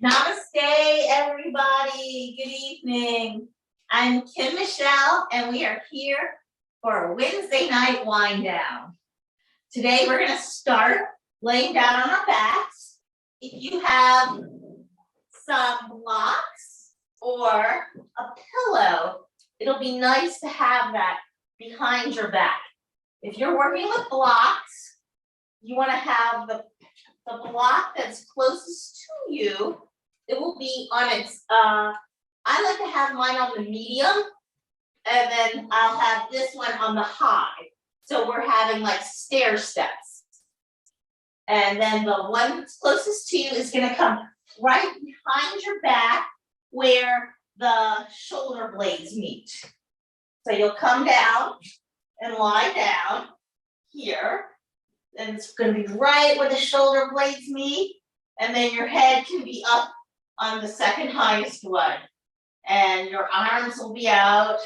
Namaste, everybody. Good evening. I'm Kim Michelle, and we are here for a Wednesday night wind down. Today, we're going to start laying down on our backs. If you have some blocks or a pillow, it'll be nice to have that behind your back. If you're working with blocks, you want to have the block that's closest to you. It will be on its, I like to have mine on the medium, and then I'll have this one on the high. So we're having like stair steps. And then the one that's closest to you is gonna come right behind your back where the shoulder blades meet. So you'll come down and lie down here. And it's going to be right where the shoulder blades meet, and then your head can be up on the second highest one, and your arms will be out.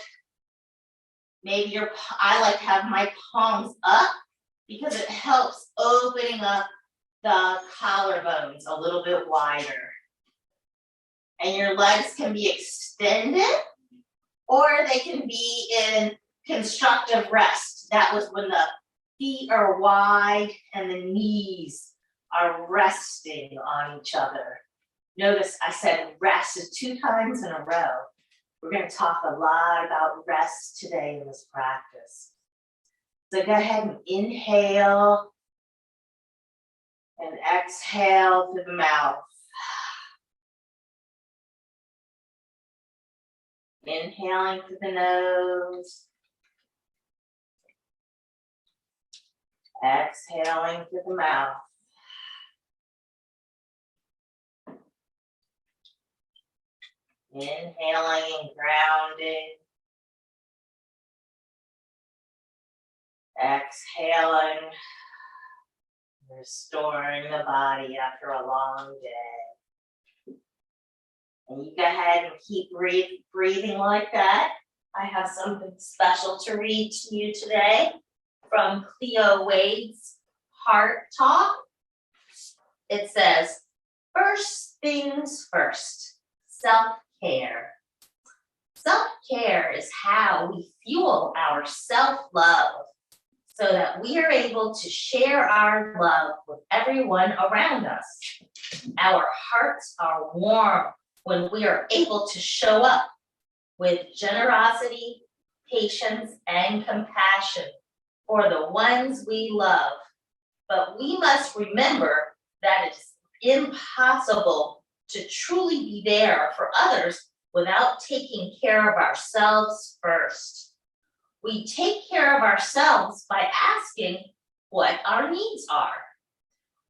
Maybe I like to have my palms up because it helps opening up the collarbones a little bit wider. And your legs can be extended, or they can be in constructive rest. That was when the feet are wide and the knees are resting on each other. Notice I said rest 2 times in a row. We're going to talk a lot about rest today in this practice. So go ahead and inhale and exhale through the mouth. Inhaling through the nose. Exhaling through the mouth. Inhaling and grounding. Exhaling. Restoring the body after a long day. And you go ahead and keep breathing like that. I have something special to read to you today from Cleo Wade's Heart Talk. It says, first things first, self-care. Self-care is how we fuel our self-love so that we are able to share our love with everyone around us. Our hearts are warm when we are able to show up with generosity, patience, and compassion for the ones we love. But we must remember that it's impossible to truly be there for others without taking care of ourselves first. We take care of ourselves by asking what our needs are.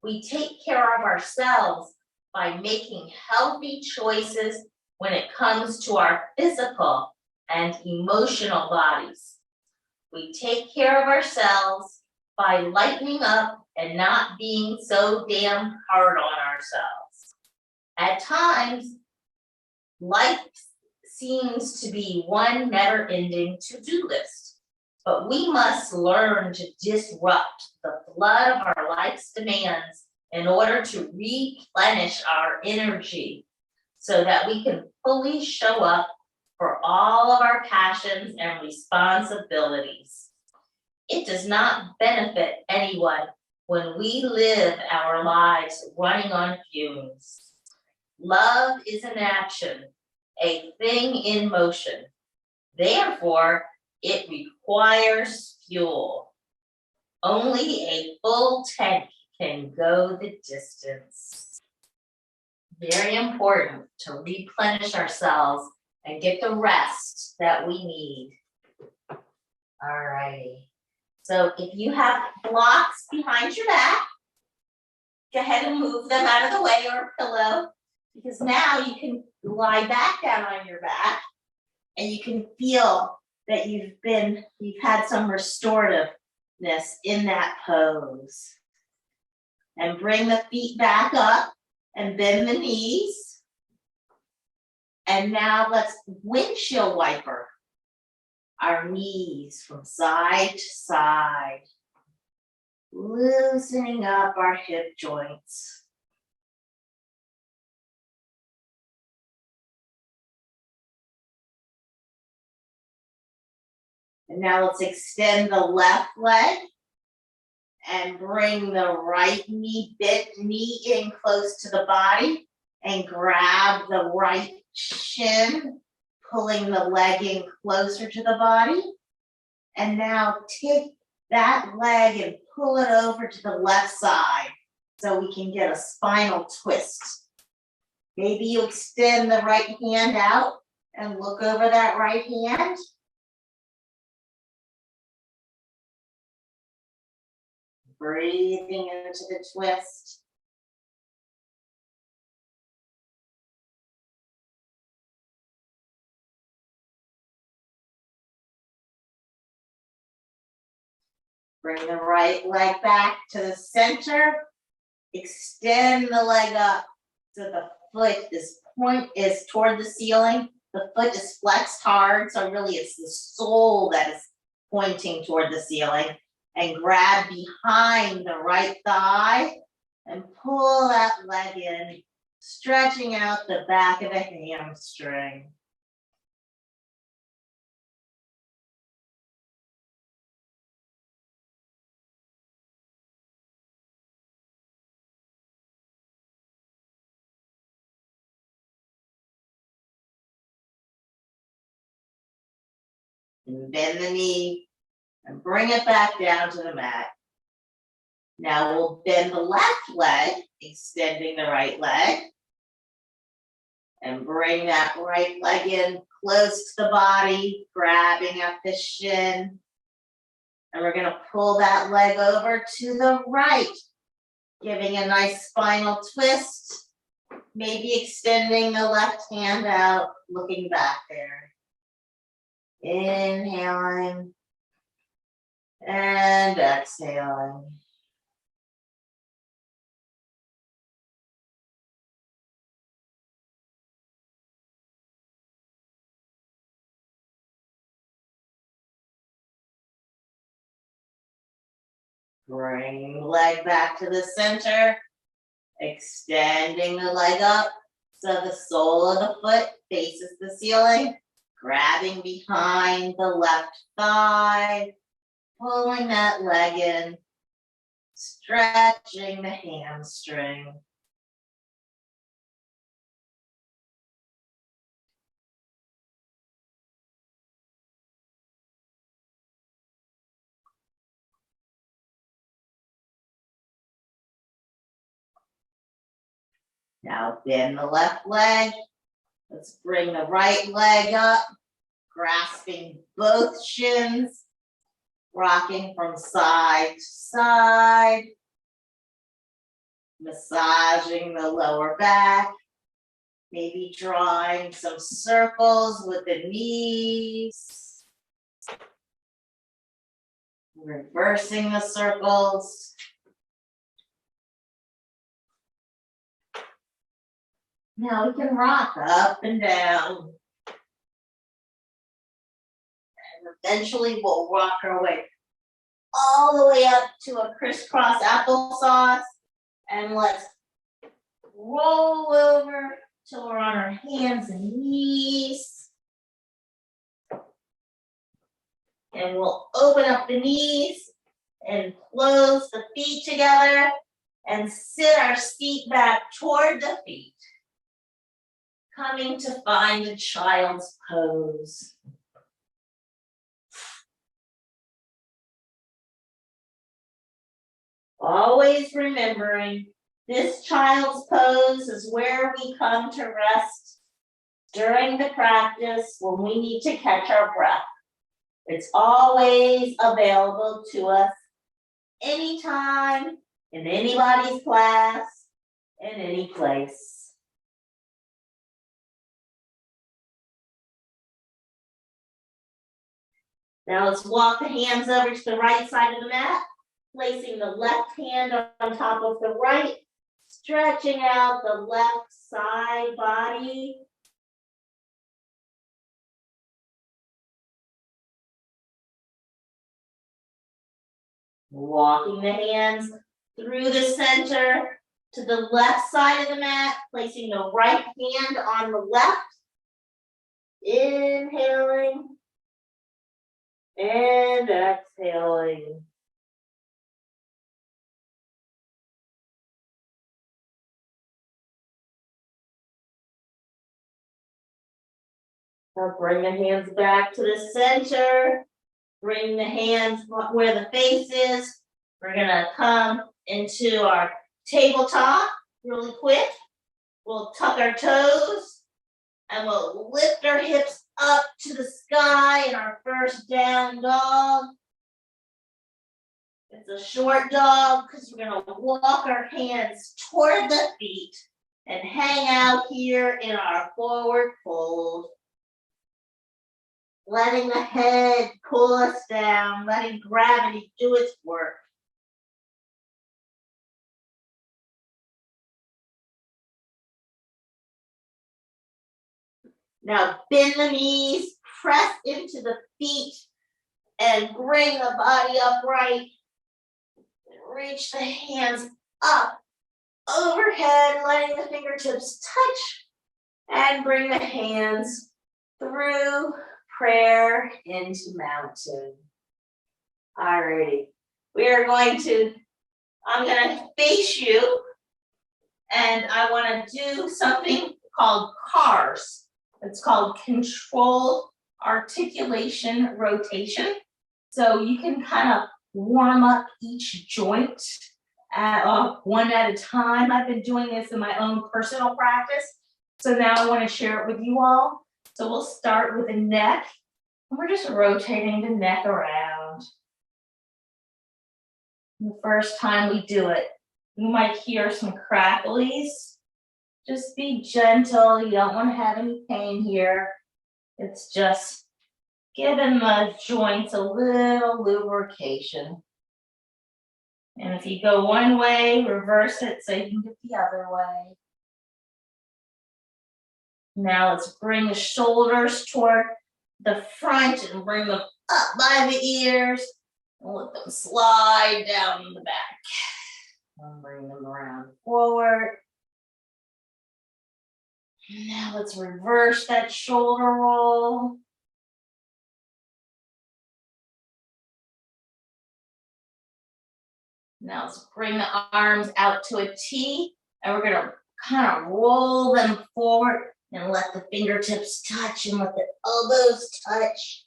We take care of ourselves by making healthy choices when it comes to our physical and emotional bodies. We take care of ourselves by lightening up and not being so damn hard on ourselves. At times, life seems to be one never-ending to-do list, but we must learn to disrupt the flood of our life's demands in order to replenish our energy so that we can fully show up for all of our passions and responsibilities. It does not benefit anyone when we live our lives running on fumes. Love is an action, a thing in motion. Therefore, it requires fuel. Only a full tank can go the distance. Very important to replenish ourselves and get the rest that we need. All righty. So if you have blocks behind your back, go ahead and move them out of the way, or a pillow, because now you can lie back down on your back and you can feel that you've had some restorativeness in that pose. And bring the feet back up and bend the knees. And now let's windshield wiper our knees from side to side, loosening up our hip joints. And now let's extend the left leg and bring the right knee in close to the body and grab the right shin, pulling the leg in closer to the body. And now take that leg and pull it over to the left side so we can get a spinal twist. Maybe you extend the right hand out and look over that right hand. Breathing into the twist. Bring the right leg back to the center. Extend the leg up so the foot is toward the ceiling. The foot is flexed hard, so really it's the sole that is pointing toward the ceiling. And grab behind the right thigh and pull that leg in, stretching out the back of the hamstring. And bend the knee and bring it back down to the mat. Now we'll bend the left leg, extending the right leg. And bring that right leg in close to the body, grabbing at the shin. And we're going to pull that leg over to the right, giving a nice spinal twist. Maybe extending the left hand out, looking back there. Inhaling and exhaling. Bring the leg back to the center, extending the leg up so the sole of the foot faces the ceiling, grabbing behind the left thigh, pulling that leg in, stretching the hamstring. Now bend the left leg. Let's bring the right leg up, grasping both shins, rocking from side to side, massaging the lower back, maybe drawing some circles with the knees, reversing the circles. Now we can rock up and down. And eventually we'll rock our way all the way up to a crisscross applesauce. And let's roll over till we're on our hands and knees. And we'll open up the knees and close the feet together and sit our feet back toward the feet. Coming to find a child's pose. Always remembering this child's pose is where we come to rest during the practice when we need to catch our breath. It's always available to us anytime, in anybody's class, in any place. Now let's walk the hands over to the right side of the mat, placing the left hand on top of the right, stretching out the left side body. Walking the hands through the center to the left side of the mat, placing the right hand on the left. Inhaling And exhaling. Now bring the hands back to the center. Bring the hands where the face is. We're gonna come into our tabletop really quick. We'll tuck our toes and we'll lift our hips up to the sky in our first down dog. It's a short dog because we're gonna walk our hands toward the feet and hang out here in our forward fold. Letting the head pull us down, letting gravity do its work. Now bend the knees, press into the feet, and bring the body upright. Reach the hands up, overhead, letting the fingertips touch, and bring the hands through prayer into mountain. Alrighty, I'm gonna face you, and I wanna do something called CARS. It's called controlled articulation rotation. So you can kind of warm up each joint one at a time. I've been doing this in my own personal practice. So now I want to share it with you all. So we'll start with the neck. And we're just rotating the neck around. The first time we do it, you might hear some cracklies. Just be gentle. You don't want to have any pain here. It's just giving the joints a little lubrication. And if you go one way, reverse it so you can get the other way. Now let's bring the shoulders toward the front and bring them up by the ears and let them slide down the back. And bring them around forward. Now let's reverse that shoulder roll. Now let's bring the arms out to a T, and we're gonna kind of roll them forward and let the fingertips touch and let the elbows touch.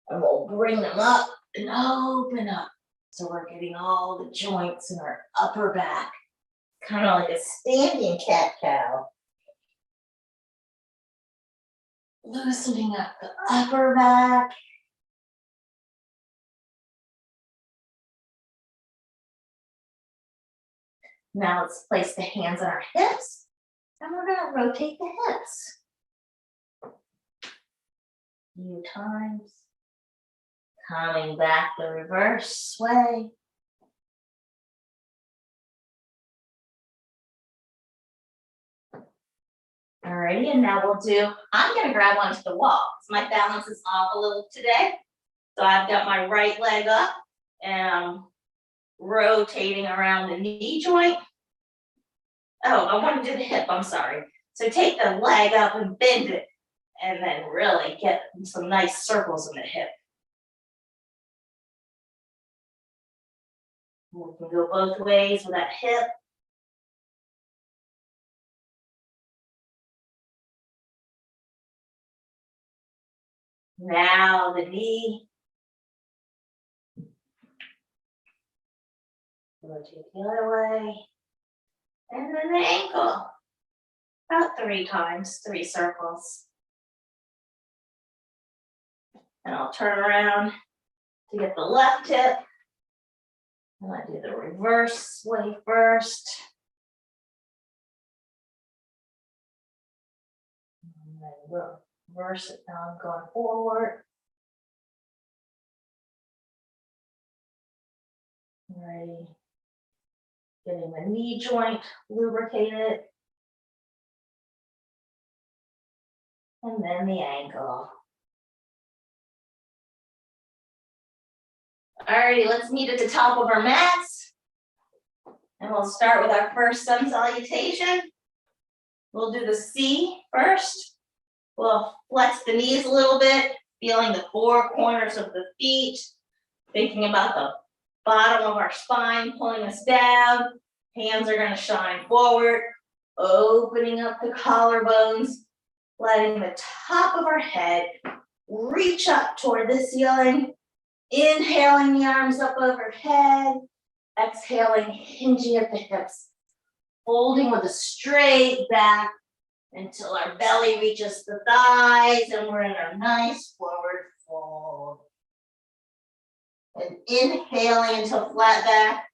And we'll bring them up and open up. So we're getting all the joints in our upper back, kind of like a standing cat-cow. Loosening up the upper back. Now let's place the hands on our hips, and we're going to rotate the hips. A few times. Coming back the reverse way. Alrighty, and now I'm going to grab onto the wall. My balance is off a little today. So I've got my right leg up, and I'm rotating around the knee joint. Oh, I want to do the hip, I'm sorry. So take the leg up and bend it, and then really get some nice circles in the hip. We can go both ways with that hip. Now the knee. Rotate the other way. And then the ankle. About 3 times, 3 circles. And I'll turn around to get the left hip. And I do the reverse way first. And then reverse it. Now I'm going forward. Ready. Getting the knee joint lubricated. And then the ankle. Alrighty, let's meet at the top of our mats. And we'll start with our first sun salutation. We'll do the C first. We'll flex the knees a little bit, feeling the four corners of the feet, thinking about the bottom of our spine pulling us down. Hands are gonna shine forward, opening up the collarbones, letting the top of our head reach up toward the ceiling. Inhaling the arms up overhead, exhaling, hinging at the hips, folding with a straight back until our belly reaches the thighs and we're in our nice forward fold. And inhaling until flat back,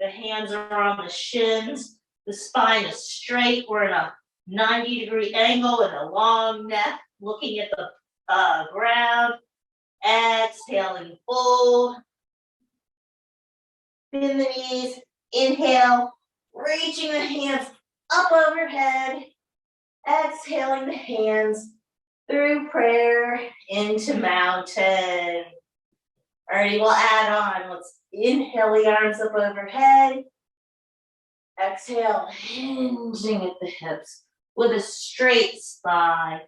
the hands are on the shins, the spine is straight, we're in a 90-degree angle with a long neck looking at the ground. Exhaling, fold. Bend the knees, inhale, reaching the hands up overhead. Exhaling the hands through prayer into mountain. Alrighty, we'll add on. Let's inhale the arms up overhead. Exhale, hinging at the hips with a straight spine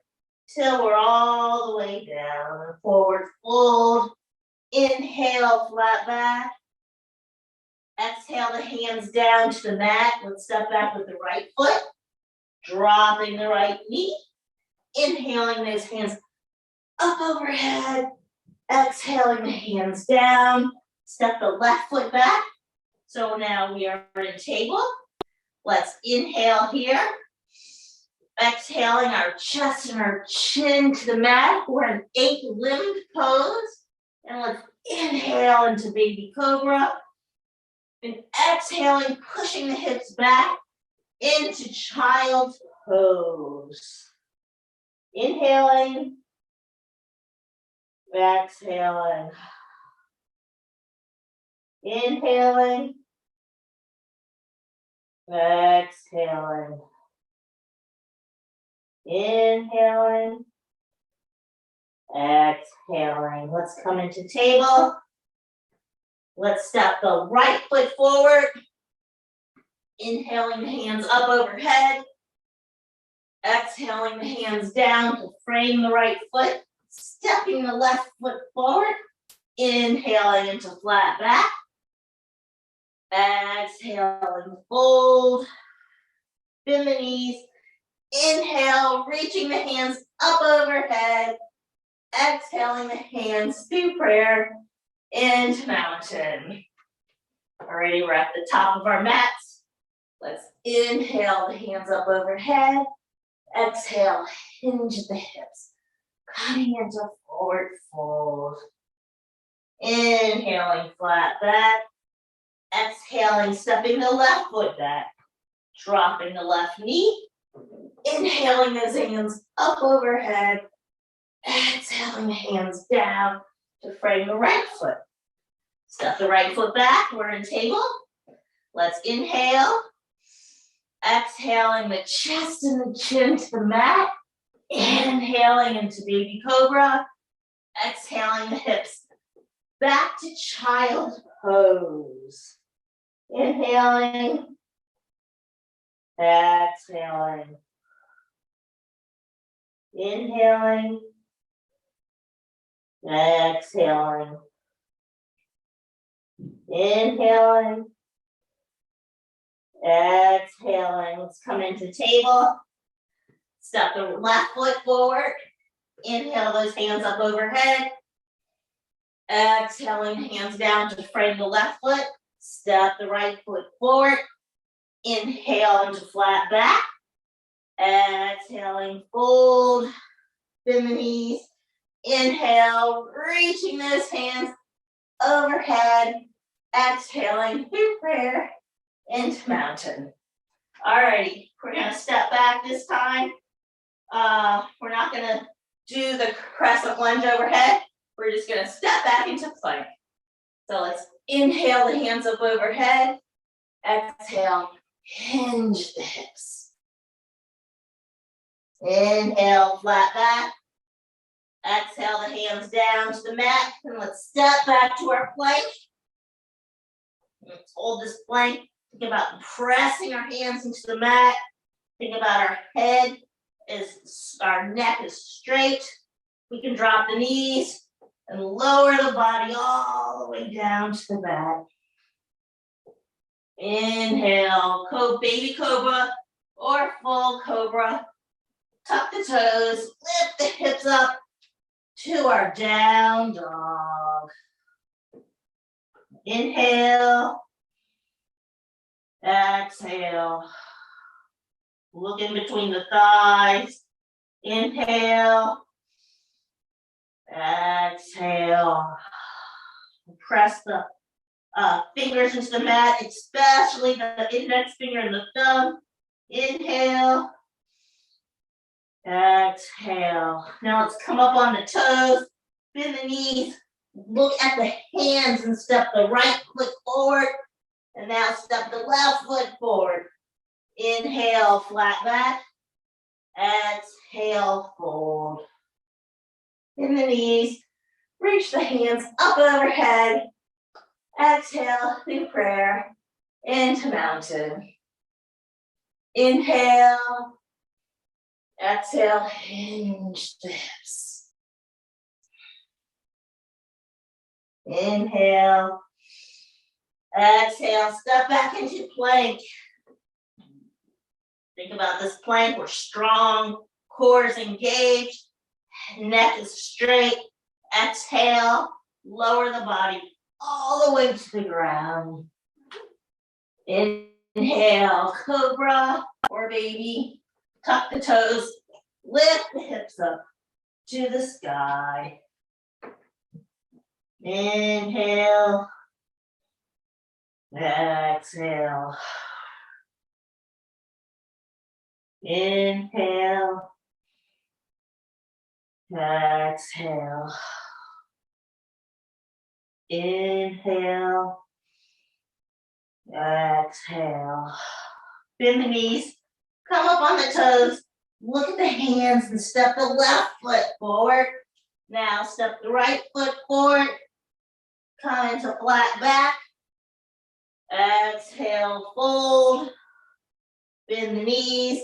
till we're all the way down. Forward fold. Inhale, flat back. Exhale the hands down to the mat. Let's step back with the right foot. Dropping the right knee. Inhaling those hands up overhead. Exhaling the hands down. Step the left foot back. So now we are in table. Let's inhale here. Exhaling our chest and our chin to the mat. We're in 8-limbed pose. And let's inhale into baby cobra. And exhaling, pushing the hips back into child's pose. Inhaling. Exhaling. Inhaling. Exhaling. Inhaling. Exhaling. Let's come into table. Let's step the right foot forward. Inhaling the hands up overhead. Exhaling the hands down to frame the right foot. Stepping the left foot forward. Inhaling into flat back. Exhaling, fold. Bend the knees. Inhale, reaching the hands up overhead. Exhaling the hands through prayer into mountain. Alrighty, we're at the top of our mats. Let's inhale the hands up overhead. Exhale, hinge at the hips. Coming into forward fold. Inhaling, flat back. Exhaling, stepping the left foot back. Dropping the left knee. Inhaling those hands up overhead. Exhaling the hands down to frame the right foot. Step the right foot back, we're in table. Let's inhale. Exhaling the chest and the chin to the mat. Inhaling into baby cobra. Exhaling the hips back to child pose. Inhaling. Exhaling. Inhaling. Exhaling. Inhaling. Exhaling. Let's come into table. Step the left foot forward. Inhale those hands up overhead. Exhaling, hands down to frame the left foot. Step the right foot forward. Inhale into flat back. Exhaling, fold. Bend the knees. Inhale, reaching those hands overhead. Exhaling through prayer into mountain. Alrighty, we're gonna step back this time. We're not gonna do the crescent lunge overhead. We're just gonna step back into plank. So let's inhale the hands up overhead. Exhale, hinge the hips. Inhale, flat back. Exhale the hands down to the mat. And let's step back to our plank. Let's hold this plank. Think about pressing our hands into the mat. Think about our head our neck is straight. We can drop the knees and lower the body all the way down to the mat. Inhale, baby cobra or full cobra. Tuck the toes, lift the hips up to our down dog. Inhale, exhale. Look in between the thighs. Inhale, exhale. Press the fingers into the mat, especially the index finger and the thumb. Inhale, exhale. Now let's come up on the toes, bend the knees, look at the hands and step the right foot forward. And now step the left foot forward. Inhale, flat back. Exhale, fold. Bend the knees, reach the hands up overhead. Exhale, do prayer into mountain. Inhale, exhale, hinge the hips. Inhale, exhale, step back into plank. Think about this plank, we're strong, core is engaged, neck is straight. Exhale, lower the body all the way to the ground. Inhale, cobra or baby. Tuck the toes, lift the hips up to the sky. Inhale, exhale. Inhale, exhale. Inhale, exhale. Bend the knees, come up on the toes, look at the hands and step the left foot forward. Now step the right foot forward, come into flat back. Exhale, fold. Bend the knees,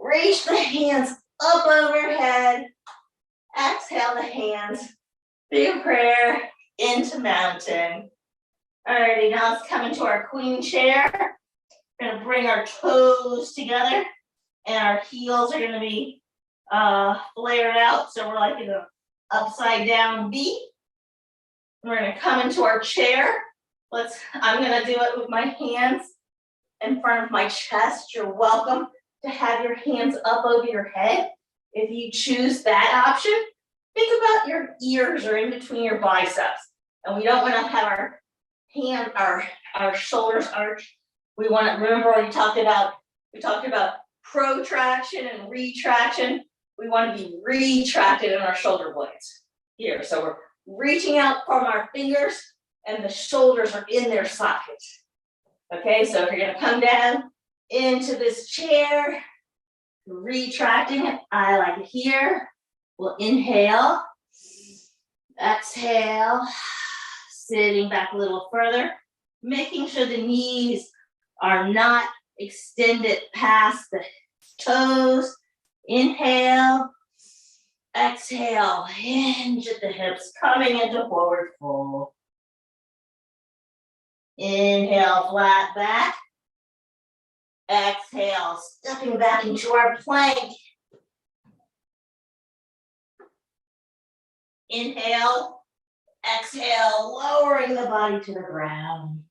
reach the hands up overhead. Exhale the hands, big prayer into mountain. Alrighty, now let's come into our queen chair. We're gonna bring our toes together and our heels are gonna be flared out. So we're like in an upside down V. We're gonna come into our chair. I'm gonna do it with my hands in front of my chest. You're welcome to have your hands up over your head. If you choose that option, think about your ears are in between your biceps. And we don't want to have our shoulders arched. We want to remember we talked about protraction and retraction. We want to be retracted in our shoulder blades here. So we're reaching out from our fingers and the shoulders are in their sockets. Okay, so if you're going to come down into this chair, retracting it, I like it here. We'll inhale, exhale, sitting back a little further, making sure the knees are not extended past the toes. Inhale, exhale, hinge at the hips, coming into forward fold. Inhale, flat back. Exhale, stepping back into our plank. Inhale, exhale, lowering the body to the ground.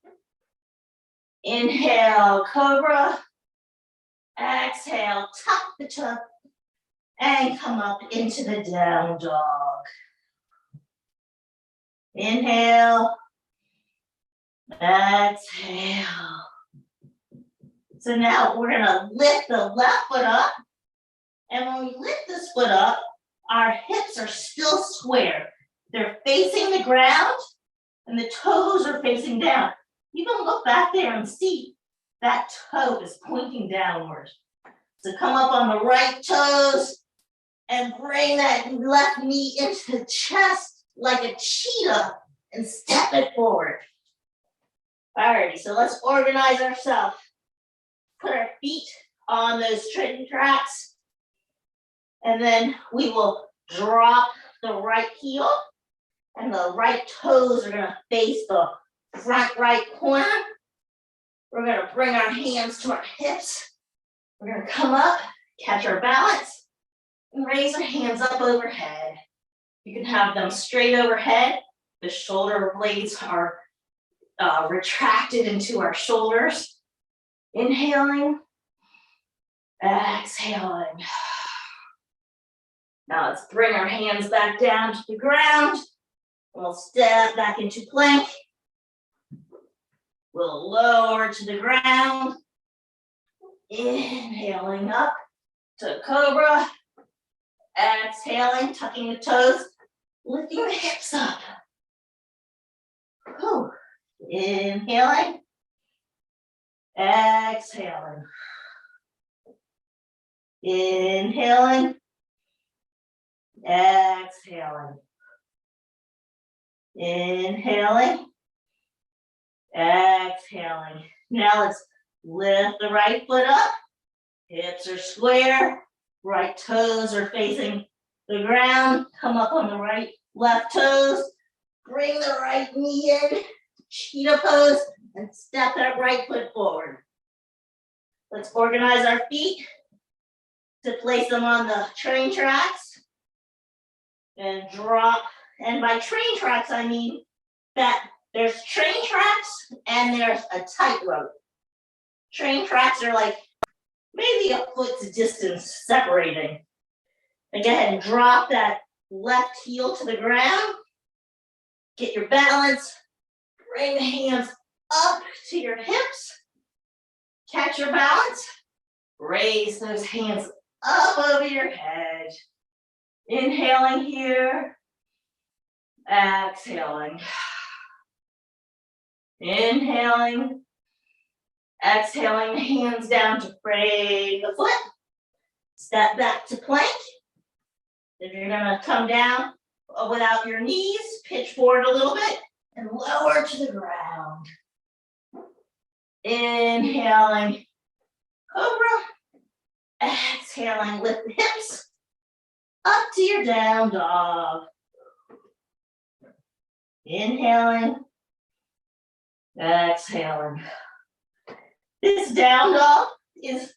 Inhale, cobra. Exhale, tuck the toe and come up into the down dog. Inhale, exhale. So now we're gonna lift the left foot up. And when we lift this foot up, our hips are still square. They're facing the ground and the toes are facing down. You can look back there and see that toe is pointing downward. So come up on the right toes and bring that left knee into the chest like a cheetah and step it forward. Alrighty, so let's organize ourselves. Put our feet on those train tracks. And then we will drop the right heel, and the right toes are gonna face the front right corner. We're gonna bring our hands to our hips. We're gonna come up, catch our balance, and raise our hands up overhead. You can have them straight overhead. The shoulder blades are retracted into our shoulders. Inhaling, exhaling. Now let's bring our hands back down to the ground. We'll step back into plank. We'll lower to the ground. Inhaling up to cobra. Exhaling, tucking the toes, lifting the hips up. Whew. Inhaling. Exhaling. Inhaling. Exhaling. Inhaling. Exhaling. Now let's lift the right foot up. Hips are square. Right toes are facing the ground. Come up on the right, left toes. Bring the right knee in. Cheetah pose. And step that right foot forward. Let's organize our feet to place them on the train tracks. And drop. And by train tracks, I mean that there's train tracks and there's a tightrope. Train tracks are like maybe a foot's distance separating. And go ahead and drop that left heel to the ground. Get your balance. Bring the hands up to your hips. Catch your balance. Raise those hands up over your head. Inhaling here. Exhaling. Inhaling. Exhaling, hands down to frame the foot. Step back to plank. If you're gonna come down without your knees, pitch forward a little bit and lower to the ground. Inhaling, cobra. Exhaling, lift the hips up to your down dog. Inhaling, exhaling. This down dog is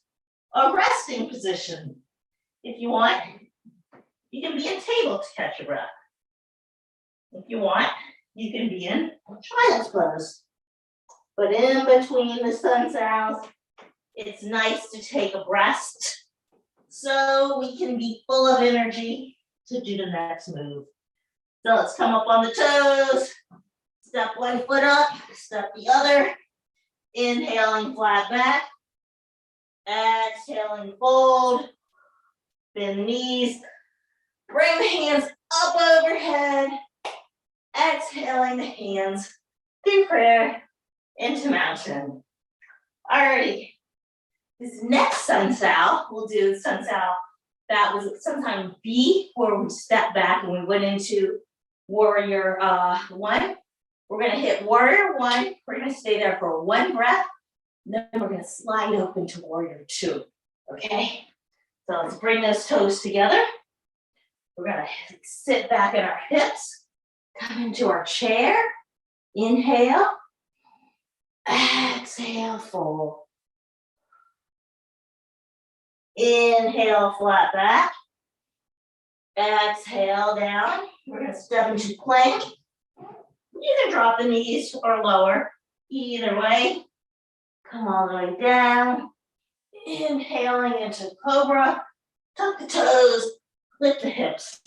a resting position. If you want, you can be in table to catch your breath. If you want, you can be in child's pose. But in between the sun sounds, it's nice to take a rest so we can be full of energy to do the next move. So let's come up on the toes, step one foot up, step the other. Inhaling, flat back. Exhaling, fold. Bend the knees. Bring the hands up overhead. Exhaling the hands through prayer into mountain. Alrighty. This next sun sal, we'll do sun sal. That was sometime B, where we stepped back and we went into warrior one. We're gonna hit warrior one. We're gonna stay there for one breath. Then we're gonna slide open to warrior two, okay? So let's bring those toes together. We're gonna sit back in our hips, come into our chair. Inhale, exhale, fold. Inhale, flat back. Exhale, down. We're gonna step into plank. You can drop the knees or lower, either way. Come all the way down. Inhaling into cobra. Tuck the toes, lift the hips.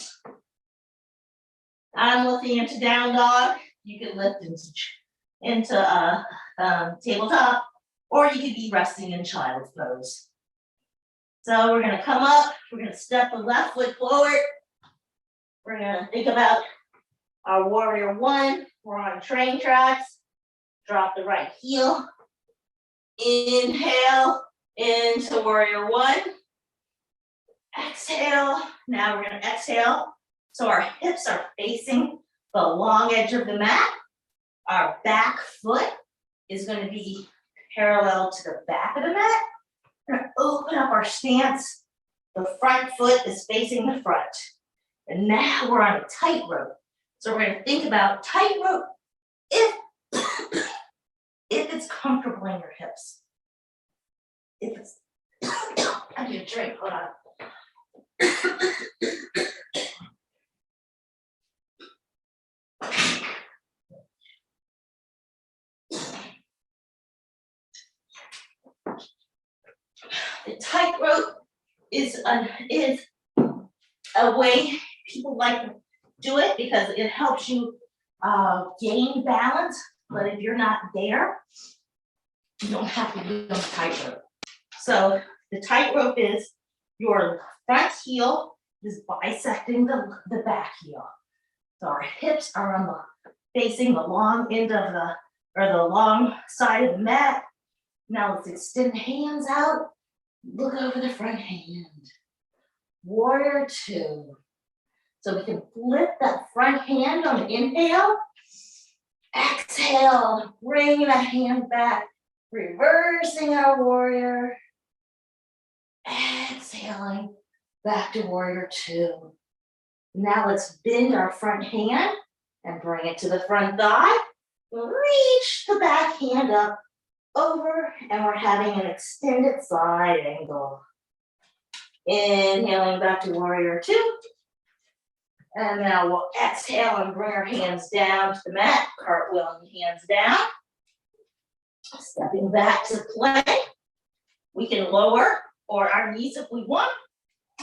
I'm lifting into down dog. You can lift into tabletop, or you could be resting in child's pose. So we're gonna come up, we're gonna step the left foot forward. We're gonna think about our warrior one. We're on train tracks. Drop the right heel. Inhale into warrior one. Exhale. Now we're gonna exhale. So our hips are facing the long edge of the mat. Our back foot is gonna be parallel to the back of the mat. We're gonna open up our stance. The front foot is facing the front. And now we're on a tightrope. So we're gonna think about tightrope if, if it's comfortable in your hips. If it's, I need a drink, hold on. The tightrope is a way people like to do it because it helps you gain balance. But if you're not there, you don't have to do the tightrope. So the tightrope is your front heel is bisecting the back heel. So our hips are on the facing the long end of the long side of the mat. Now let's extend the hands out. Look over the front hand. Warrior two. So we can flip that front hand on the inhale. Exhale, bring the hand back, reversing our warrior. Exhaling, back to warrior two. Now let's bend our front hand and bring it to the front thigh. Reach the back hand up over, and we're having an extended side angle. Inhaling back to warrior two. And now we'll exhale and bring our hands down to the mat, cartwheeling the hands down. Stepping back to plank. We can lower or our knees if we want.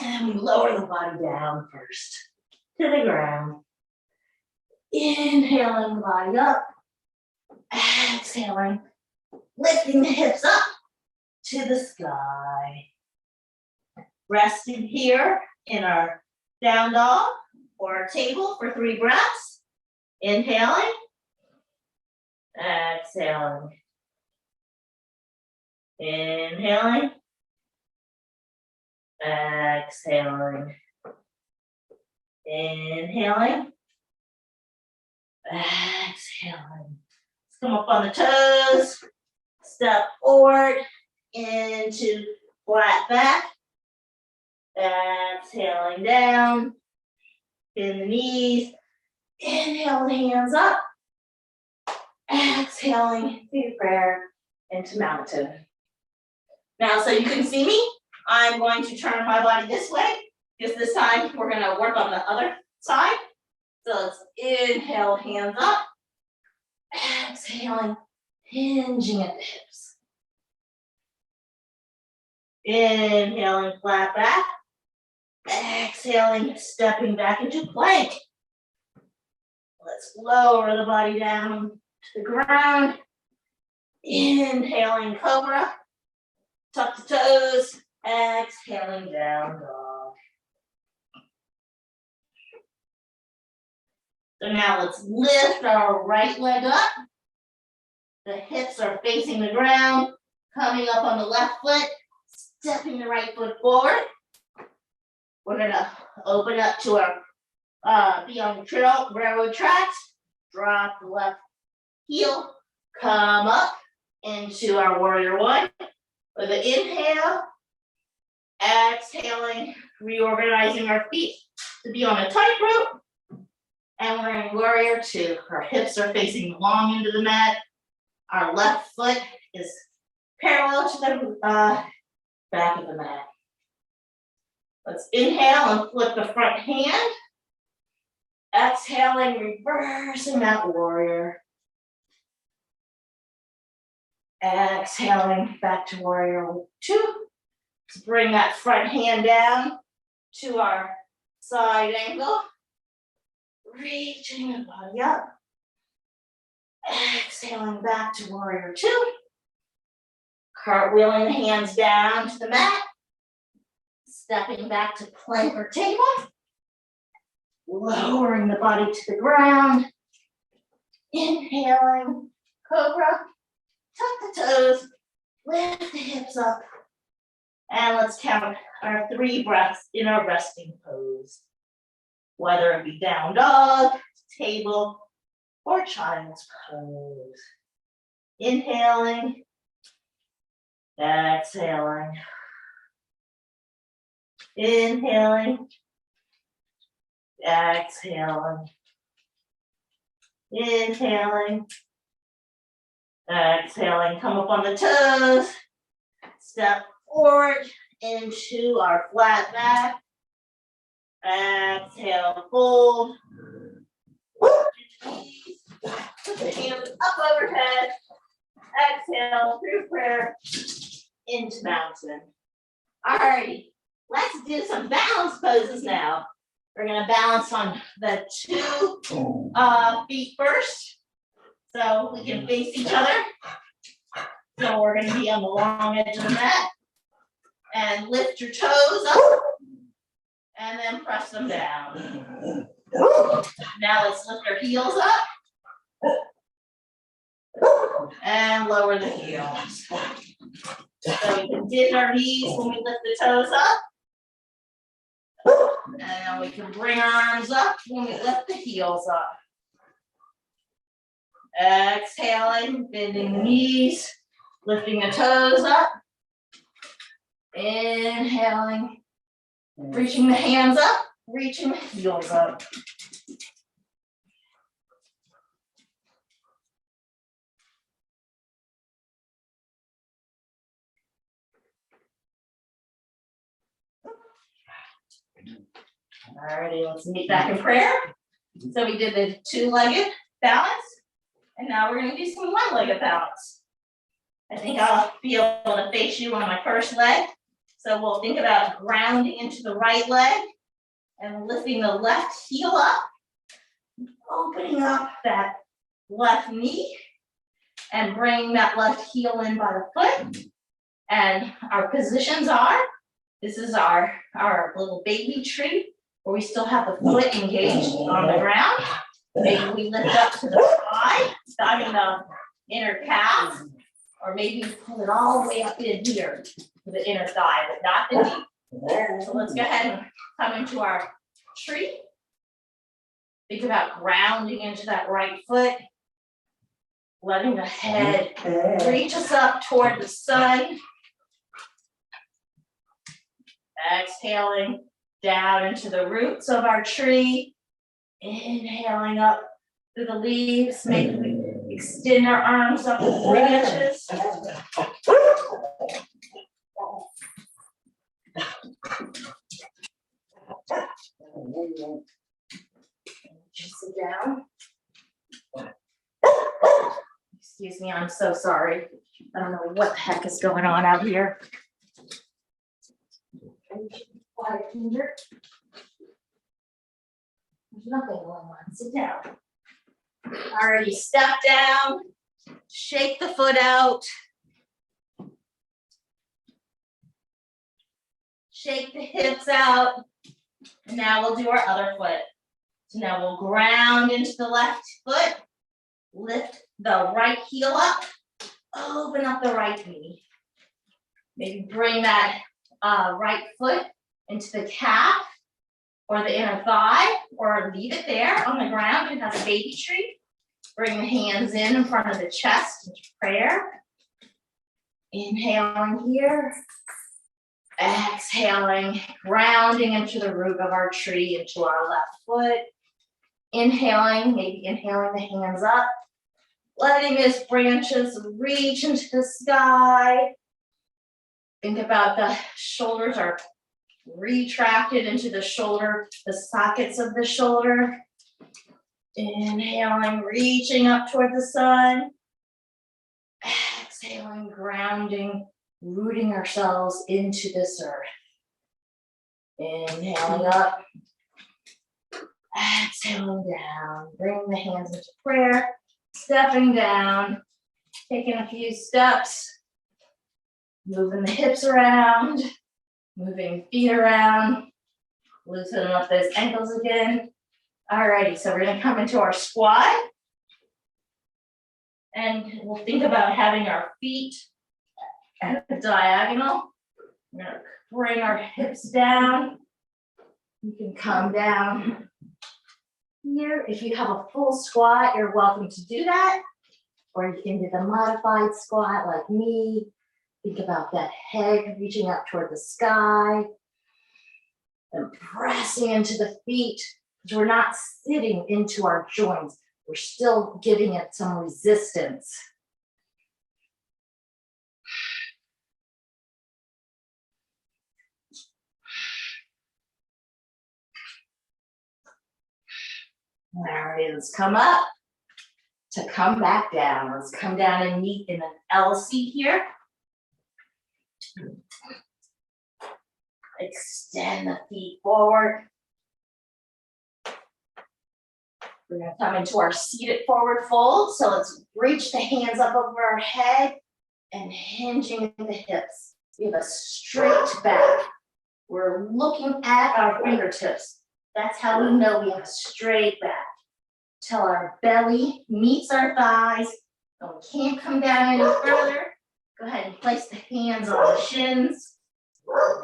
And we lower the body down first to the ground. Inhaling the body up. Exhaling. Lifting the hips up to the sky. Resting here in our down dog or our table for 3 breaths. Inhaling. Exhaling. Inhaling. Exhaling. Inhaling. Exhaling. Let's come up on the toes. Step forward into flat back. Exhaling down. Bend the knees. Inhale the hands up. Exhaling through prayer into mountain. Now, so you can see me, I'm going to turn my body this way, because this time we're gonna work on the other side. So let's inhale, hands up. Exhaling, hinging at the hips. Inhaling, flat back. Exhaling, stepping back into plank. Let's lower the body down to the ground. Inhaling, cobra. Tuck the toes. Exhaling, down dog. So now let's lift our right leg up. The hips are facing the ground. Coming up on the left foot. Stepping the right foot forward. We're gonna open up to our be on the railroad tracks. Drop the left heel. Come up into our warrior one. With an inhale. Exhaling, reorganizing our feet to be on a tightrope. And we're in warrior two. Our hips are facing the long end of the mat. Our left foot is parallel to the back of the mat. Let's inhale and flip the front hand. Exhaling, reversing that warrior. Exhaling back to warrior two. Let's bring that front hand down to our side angle. Reaching the body up. Exhaling back to warrior two. Cartwheeling the hands down to the mat. Stepping back to plank or table. Lowering the body to the ground. Inhaling, cobra. Tuck the toes. Lift the hips up. And let's count our 3 breaths in our resting pose. Whether it be down dog, table, or child's pose. Inhaling. Exhaling. Inhaling. Exhaling. Inhaling. Exhaling, come up on the toes. Step forward into our flat back. Exhale, fold. Put the hands up overhead. Exhale through prayer into mountain. All righty, let's do some balance poses now. We're gonna balance on the 2 feet first, so we can face each other. So we're gonna be on the long edge of the mat, and lift your toes up, and then press them down. Now let's lift our heels up, and lower the heels. So we can dip our knees when we lift the toes up. And we can bring our arms up when we lift the heels up. Exhaling, bending the knees, lifting the toes up. Inhaling, reaching the hands up, reaching the heels up. Alrighty, let's meet back in prayer. So we did the 2-legged balance, and now we're gonna do some 1-legged balance. I think I'll be able to face you on my first leg. So we'll think about grounding into the right leg and lifting the left heel up, opening up that left knee and bringing that left heel in by the foot. And our positions are, this is our little baby tree, where we still have the foot engaged on the ground. Maybe we lift up to the thigh, starting the inner calf, or maybe pull it all the way up in here to the inner thigh, but not the knee. So let's go ahead and come into our tree. Think about grounding into that right foot, letting the head reach us up toward the sun. Exhaling down into the roots of our tree. Inhaling up through the leaves. Maybe we extend our arms up the branches. Just sit down. Excuse me, I'm so sorry. I don't know what the heck is going on out here. Quiet here. There's nothing going on. Sit down. Alrighty, step down. Shake the foot out. Shake the hips out. And now we'll do our other foot. So now we'll ground into the left foot. Lift the right heel up. Open up the right knee. Maybe bring that right foot into the calf or the inner thigh, or leave it there on the ground and have a baby tree. Bring the hands in front of the chest into prayer. Inhaling here. Exhaling, grounding into the root of our tree, into our left foot. Inhaling, maybe inhaling the hands up. Letting those branches reach into the sky. Think about the shoulders are retracted into the shoulder, the sockets of the shoulder. Inhaling, reaching up toward the sun. Exhaling, grounding, rooting ourselves into this earth. Inhaling up. Exhaling down. Bring the hands into prayer. Stepping down. Taking a few steps. Moving the hips around. Moving feet around. Loosening up those ankles again. Alrighty, so we're gonna come into our squat. And we'll think about having our feet at the diagonal. We're gonna bring our hips down. You can come down here. If you have a full squat, you're welcome to do that. Or you can do the modified squat like me. Think about that head reaching up toward the sky. And pressing into the feet. because we're not sitting into our joints. We're still giving it some resistance. All right, let's come up to come back down. Let's come down and meet in an L seat here. Extend the feet forward. We're gonna come into our seated forward fold. So let's reach the hands up over our head and hinging at the hips. We have a straight back. We're looking at our fingertips. That's how we know we have a straight back. Till our belly meets our thighs. And we can't come down any further. Go ahead and place the hands on the shins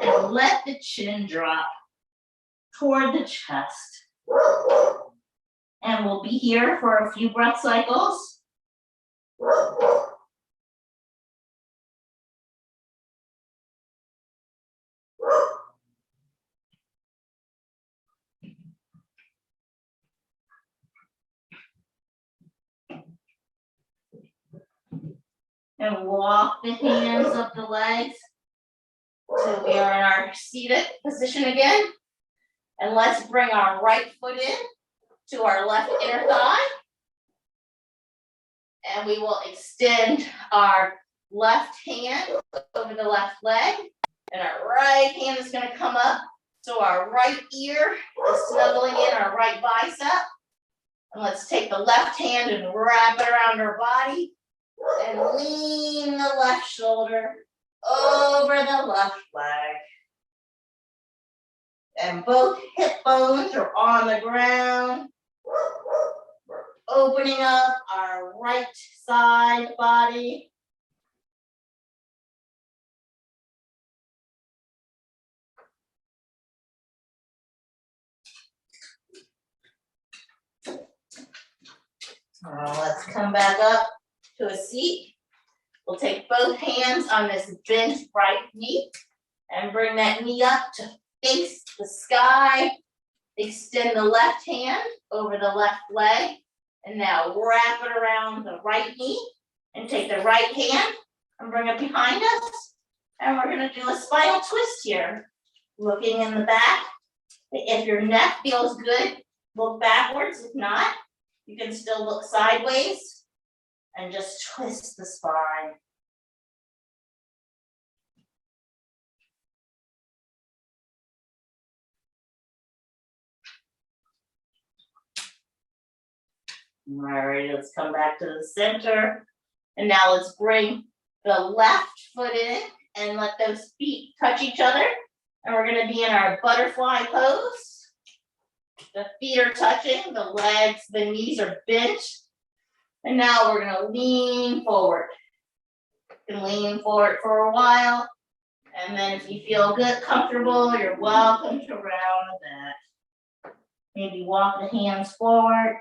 and let the chin drop toward the chest. And we'll be here for a few breath cycles. And walk the hands up the legs till we are in our seated position again. And let's bring our right foot in to our left inner thigh. And we will extend our left hand over the left leg. And our right hand is going to come up. So our right ear is snuggling in our right bicep. And let's take the left hand and wrap it around our body. And lean the left shoulder over the left leg. And both hip bones are on the ground. We're opening up our right side body. Let's come back up to a seat. We'll take both hands on this bent right knee and bring that knee up to face the sky. Extend the left hand over the left leg. And now wrap it around the right knee and take the right hand and bring it behind us. And we're going to do a spinal twist here. Looking in the back. If your neck feels good, look backwards. If not, you can still look sideways and just twist the spine. All right, let's come back to the center. And now let's bring the left foot in and let those feet touch each other. And we're going to be in our butterfly pose. The feet are touching, the legs, the knees are bent. And now we're going to lean forward. You can lean forward for a while. And then if you feel good, comfortable, you're welcome to round that. Maybe walk the hands forward.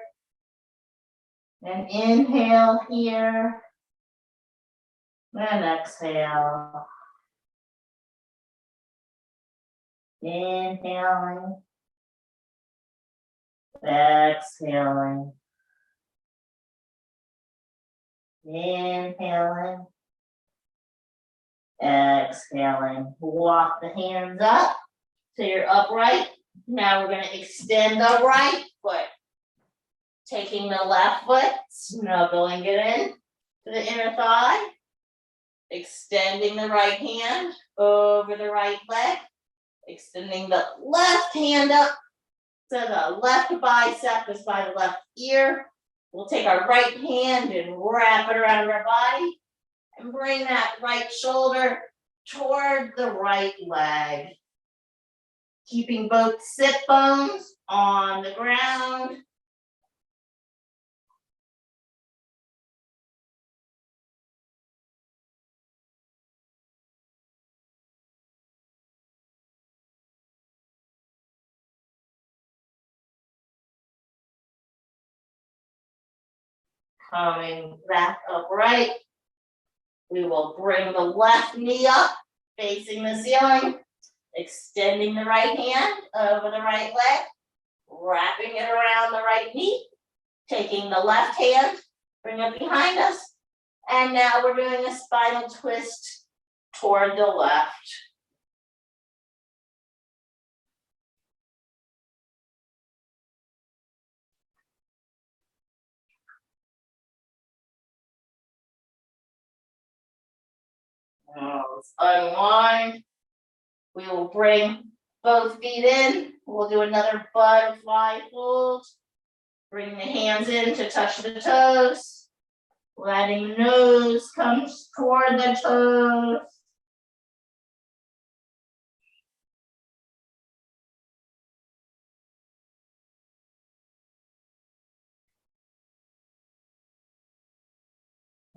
And inhale here. And exhale. Inhaling. Exhaling. Inhaling. Exhaling. Walk the hands up so you're upright. Now we're going to extend the right foot. Taking the left foot, snuggling it in to the inner thigh. Extending the right hand over the right leg. Extending the left hand up to the left bicep is by the left ear. We'll take our right hand and wrap it around our body and bring that right shoulder toward the right leg. Keeping both sit bones on the ground. Coming back upright, we will bring the left knee up, facing the ceiling, extending the right hand over the right leg. wrapping it around the right knee, taking the left hand, bring it behind us. And now we're doing a spinal twist toward the left. Now let's unwind. We will bring both feet in. We'll do another butterfly hold. Bring the hands in to touch the toes. Letting the nose come toward the toes.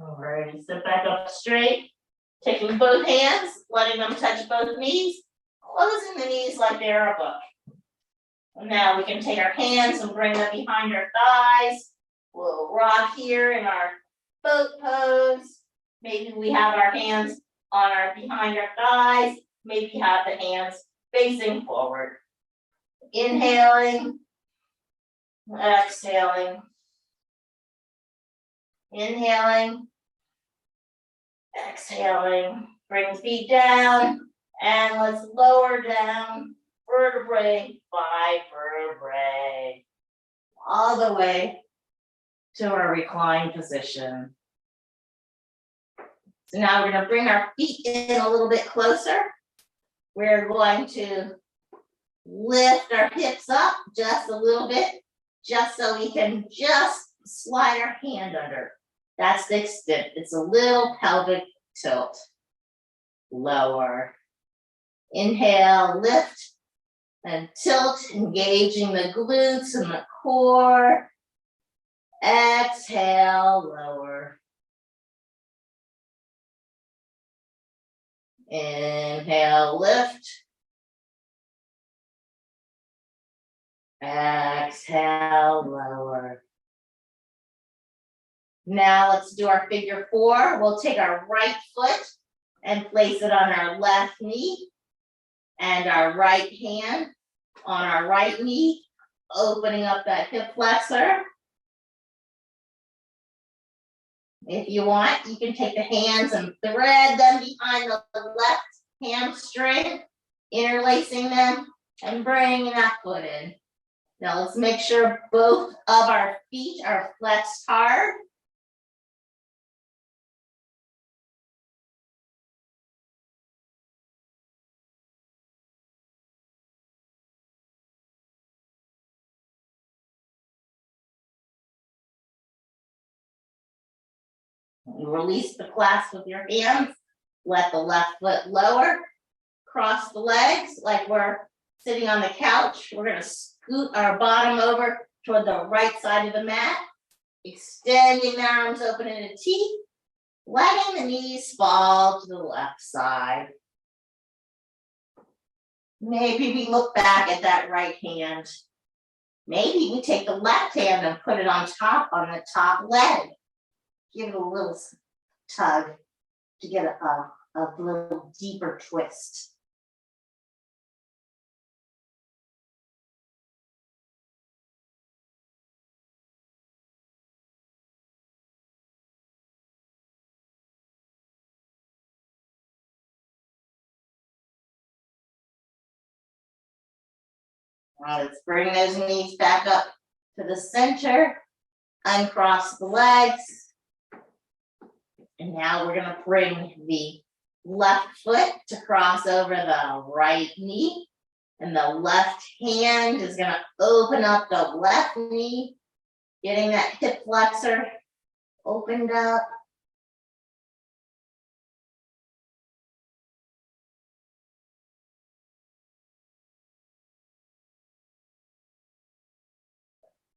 Alrighty, sit back up straight. Taking both hands, letting them touch both knees. Closing the knees like they're a book. Now we can take our hands and bring them behind our thighs. We'll rock here in our boat pose. Maybe we have our hands on our behind our thighs. Maybe have the hands facing forward. Inhaling, exhaling. Inhaling, exhaling. Bring feet down and let's lower down vertebrae by vertebrae all the way to our reclined position. So now we're going to bring our feet in a little bit closer. We're going to lift our hips up just a little bit, just so we can just slide our hand under. That's the extent. It's a little pelvic tilt. Lower. Inhale, lift and tilt, engaging the glutes and the core. Exhale, lower. Inhale, lift. Exhale, lower. Now let's do our figure four. We'll take our right foot and place it on our left knee and our right hand on our right knee, opening up that hip flexor. If you want, you can take the hands and thread them behind the left hamstring, interlacing them and bringing that foot in. Now let's make sure both of our feet are flexed hard. You release the clasp with your hands. Let the left foot lower. Cross the legs like we're sitting on the couch. We're going to scoot our bottom over toward the right side of the mat. Extending the arms open in a T. Letting the knees fall to the left side. Maybe we look back at that right hand. Maybe we take the left hand and put it on the top leg. Give it a little tug to get a little deeper twist. Let's bring those knees back up to the center, uncross the legs. And now we're going to bring the left foot to cross over the right knee. And the left hand is going to open up the left knee, getting that hip flexor opened up.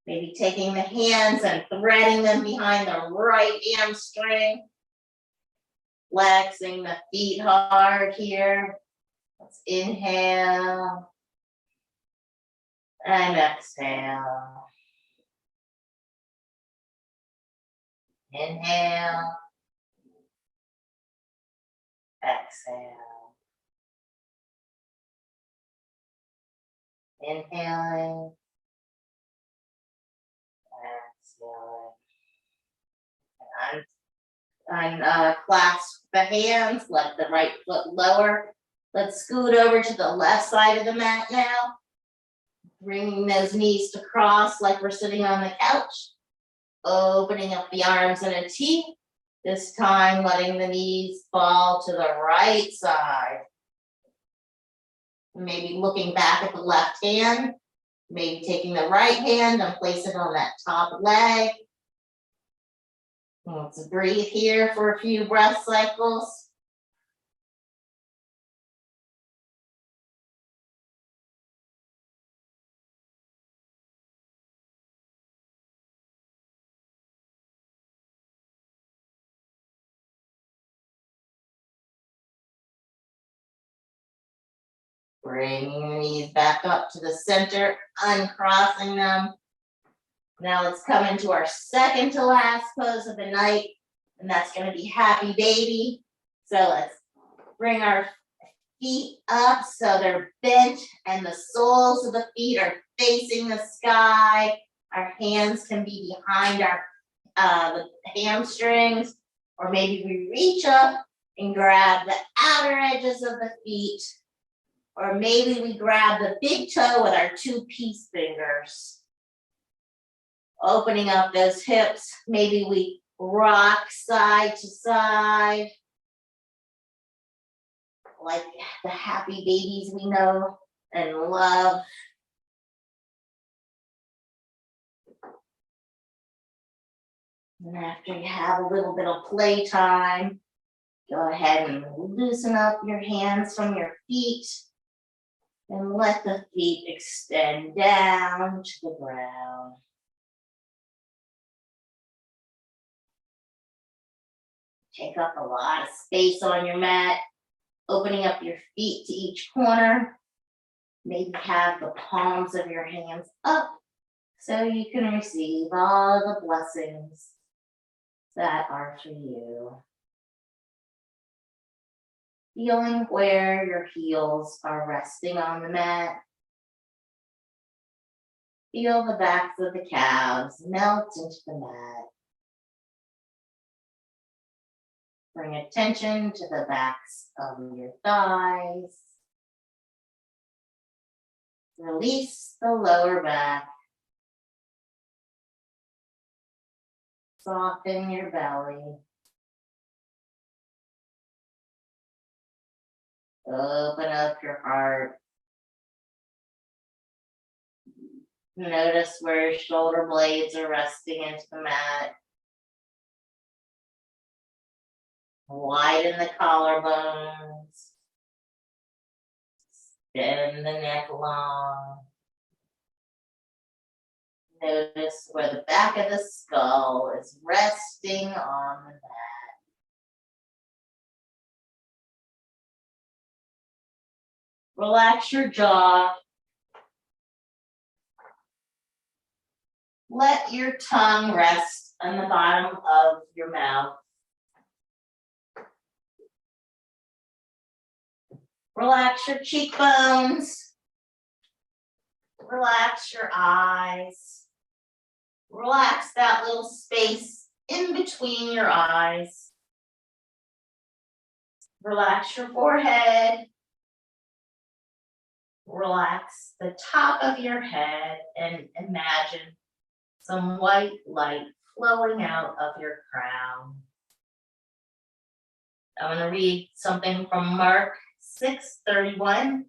Maybe taking the hands and threading them behind the right hamstring. Flexing the feet hard here. Let's inhale and exhale. Inhale, exhale. Inhaling Clasp the hands, let the right foot lower. Let's scoot over to the left side of the mat now. Bringing those knees to cross like we're sitting on the couch. Opening up the arms in a T. This time letting the knees fall to the right side. Maybe looking back at the left hand. Maybe taking the right hand and place it on that top leg. Let's breathe here for a few breath cycles. Bringing the knees back up to the center, uncrossing them. Now let's come into our second to last pose of the night, and that's going to be happy baby. So let's bring our feet up so they're bent and the soles of the feet are facing the sky. Our hands can be behind our the hamstrings, or maybe we reach up and grab the outer edges of the feet, or maybe we grab the big toe with our two peace fingers. Opening up those hips, maybe we rock side to side, like the happy babies we know and love. And after you have a little bit of playtime, go ahead and loosen up your hands from your feet and let the feet extend down to the ground. Take up a lot of space on your mat, opening up your feet to each corner. Maybe have the palms of your hands up so you can receive all the blessings that are for you. Feeling where your heels are resting on the mat. Feel the backs of the calves melt into the mat. Bring attention to the backs of your thighs. Release the lower back. Soften your belly. Open up your heart. Notice where your shoulder blades are resting into the mat. Widen the collarbones. Bend the neck long. Notice where the back of the skull is resting on the mat. Relax your jaw. Let your tongue rest on the bottom of your mouth. Relax your cheekbones. Relax your eyes. Relax that little space in between your eyes. Relax your forehead. Relax the top of your head and imagine some white light flowing out of your crown. I'm going to read something from Mark 6:31.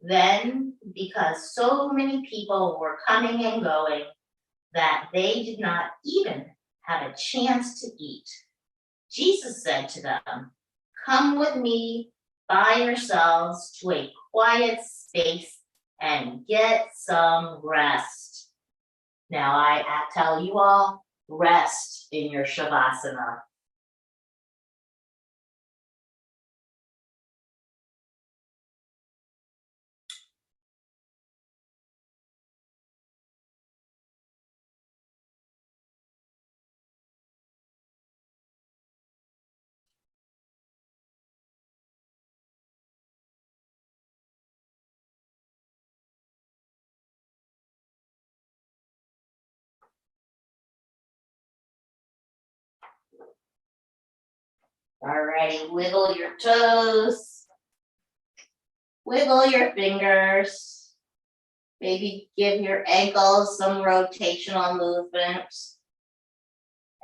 Then, because so many people were coming and going that they did not even have a chance to eat, Jesus said to them, "Come with me by yourselves to a quiet space and get some rest." Now I tell you all, rest in your Shavasana. Alrighty, wiggle your toes. Wiggle your fingers. Maybe give your ankles some rotational movement.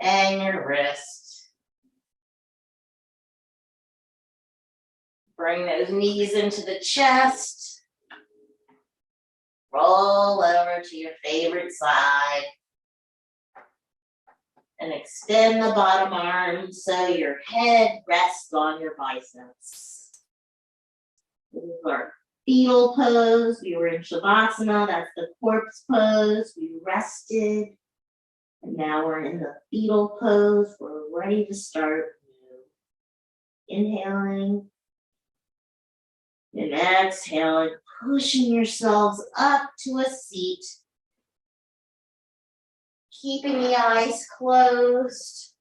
And your wrist. Bring those knees into the chest. Roll over to your favorite side. And extend the bottom arm so your head rests on your biceps. This is our fetal pose. We were in Shavasana. That's the corpse pose. We rested. And now we're in the fetal pose. We're ready to start new. Inhaling. And exhaling. Pushing yourselves up to a seat. Keeping the eyes closed.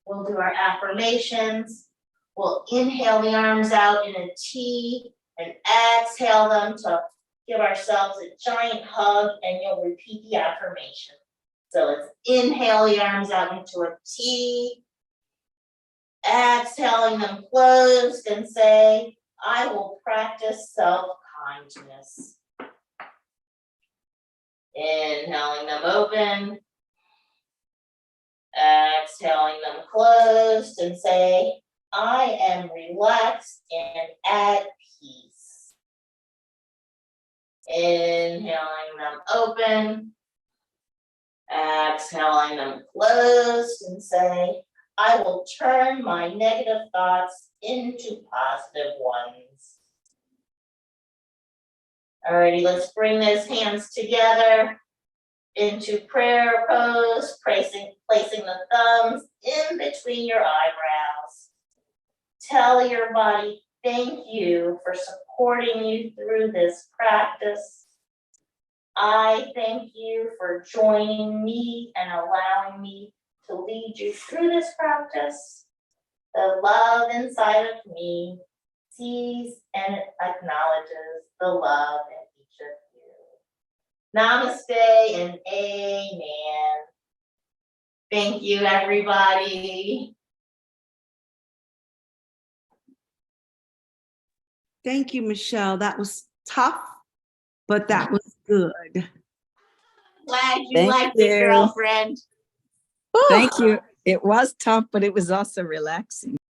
We'll do our affirmations. We'll inhale the arms out in a T and exhale them to give ourselves a giant hug, and you'll repeat the affirmation. So let's inhale the arms out into a T, exhaling them closed, and say, I will practice self-kindness. Inhaling them open. Exhaling them closed and say, I am relaxed and at peace. Inhaling them open. Exhaling them closed and say, I will turn my negative thoughts into positive ones. Alrighty, let's bring those hands together into prayer pose, placing the thumbs in between your eyebrows. Tell your body, thank you for supporting you through this practice. I thank you for joining me and allowing me to lead you through this practice. The love inside of me sees and acknowledges the love in each of you. Namaste and amen. Thank you, everybody. Thank you, Michelle. That was tough, but that was good. Glad you liked it, girlfriend. Thank you. It was tough, but it was also relaxing.